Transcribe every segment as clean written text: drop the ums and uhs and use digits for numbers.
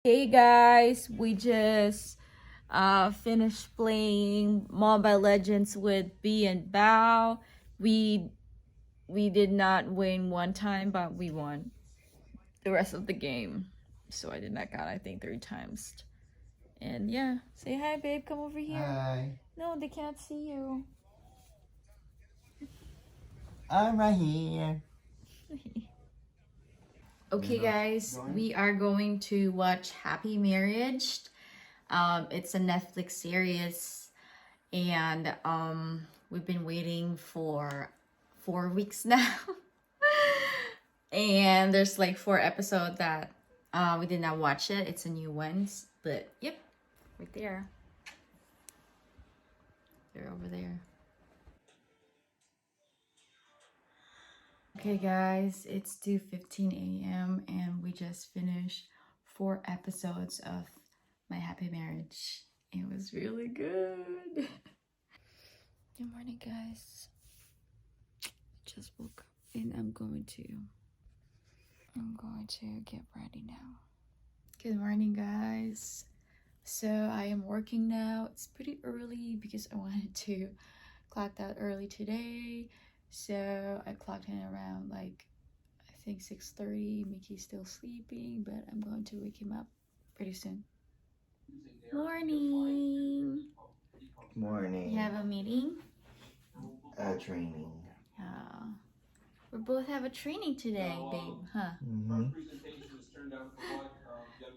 Hey guys, we just finished playing Mobile Legends with B and Bao. We did not win one time, but we won the rest of the game. So I did not count, I think 3 times. And yeah, say hi, babe. Come over here. Hi. No, they can't see you. I'm right here. Okay, guys, we are going to watch Happy Marriage. It's a Netflix series, and we've been waiting for 4 weeks now. And there's like 4 episodes that we did not watch it. It's a new one, but yep, right there. They're over there. Okay guys, it's 2:15 a.m. and we just finished 4 episodes of My Happy Marriage. It was really good. Good morning, guys. Just woke up and I'm going to get ready now. Good morning, guys. So I am working now. It's pretty early because I wanted to clock out early today. So I clocked in around like I think 6:30. Mickey's still sleeping, but I'm going to wake him up pretty soon. Morning. Morning. You have a meeting? Training. We both have a training today, babe, huh? Mm-hmm.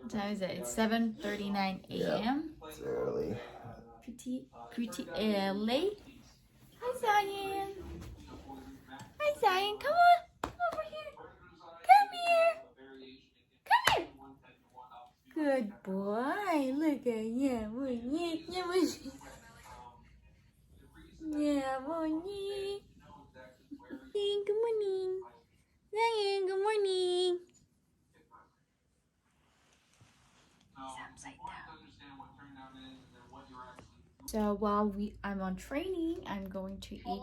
What time is it? It's 7:39 a.m. It's early. Pretty early. Hi, Zion. Hi, Zion. Come on. Come over here. Come here. Come here. Good boy. Look at you. Yeah, morning. Good morning. Zion, good morning. So while I'm on training, I'm going to eat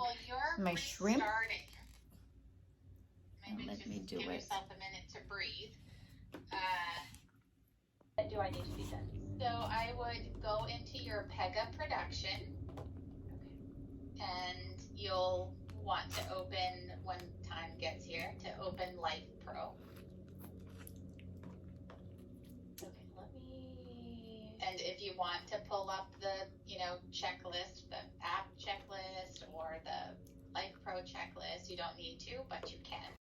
my shrimp. And let me do it. Yourself a minute to breathe. What do I need to be done? So I would go into your Pega production, and you'll want to open when time gets here to open Life Pro. Okay, let me. And if you want to pull up the, checklist, the app checklist or the Life Pro checklist, you don't need to, but you can.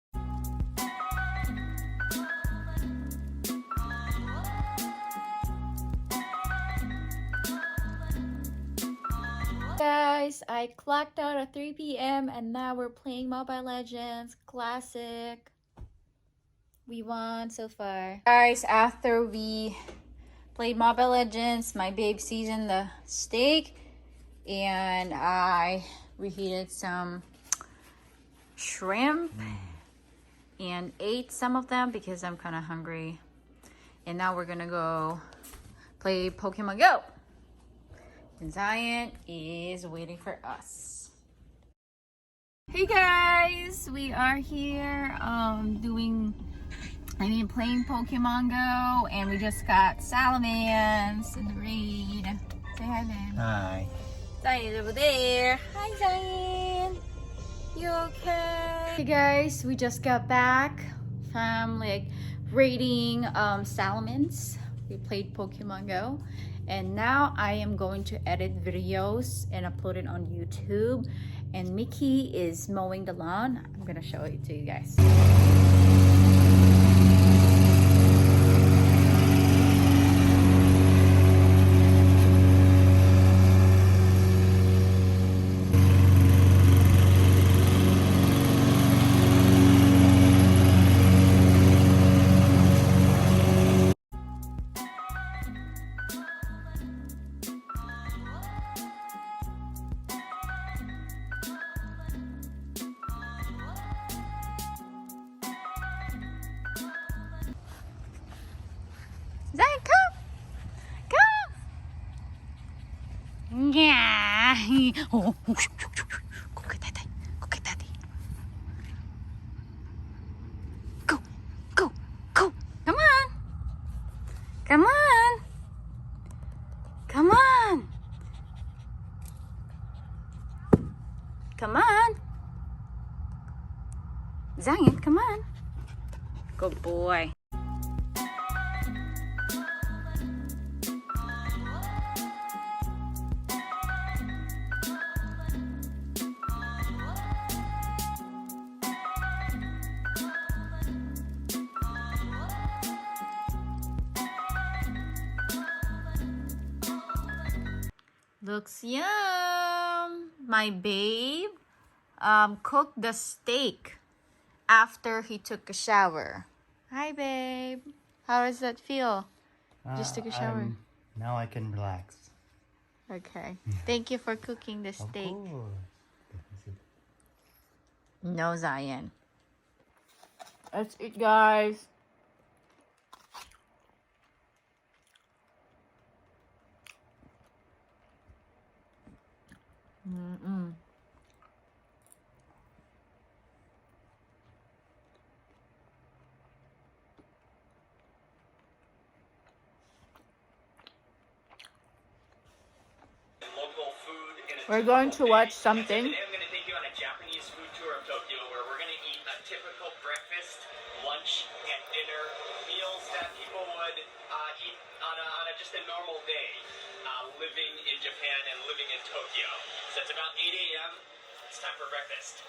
Guys, I clocked out at 3 p.m. and now we're playing Mobile Legends Classic. We won so far. Guys, after we played Mobile Legends, my babe seasoned the steak and I reheated some shrimp and ate some of them because I'm kind of hungry. And now we're gonna go play Pokemon Go. And Zion is waiting for us. Hey guys, we are here playing Pokemon Go, and we just got Salamence in the raid. Say hi, babe. Hi. Zion's over there. Hi, Zion. You okay? Hey guys, we just got back from raiding Salamence. We played Pokemon Go. And now I am going to edit videos and upload it on YouTube. And Mickey is mowing the lawn. I'm gonna show it to you guys. Zion, come! Yeah! Oh, go get daddy. Go get daddy. Go! Go! Go! Come on! Come on. Come on. Come on. Zion, come on. Good boy. Looks yum. My babe cooked the steak after he took a shower. Hi, babe. How does that feel? Just took a shower. Now I can relax. Okay. Thank you for cooking the steak. Of course. No, Zion. That's it, guys. We're going to watch something. Today I'm going to take you on a Japanese food tour of Tokyo where we're going to eat a typical breakfast, lunch, and dinner meals that people would eat on just a normal day living in Japan and living in Tokyo. So it's about 8 a.m. It's time for breakfast.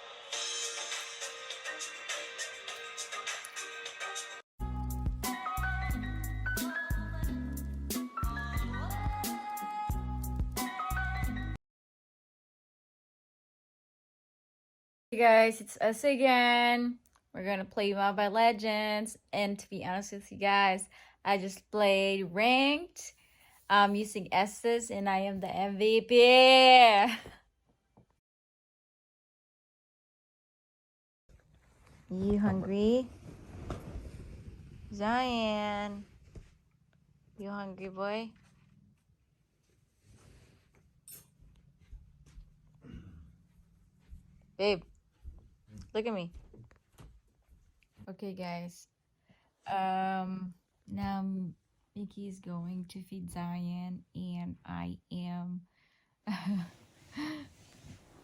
Hey guys, it's us again. We're gonna play Mobile Legends, and to be honest with you guys, I just played ranked using S's, and I am the MVP. You hungry? Zion, you hungry, boy? Babe, look at me. Okay, guys. Now Mickey is going to feed Zion, and I am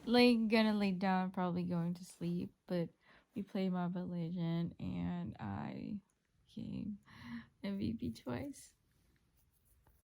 gonna lay down, probably going to sleep. But we played Mobile Legend, and I became MVP twice.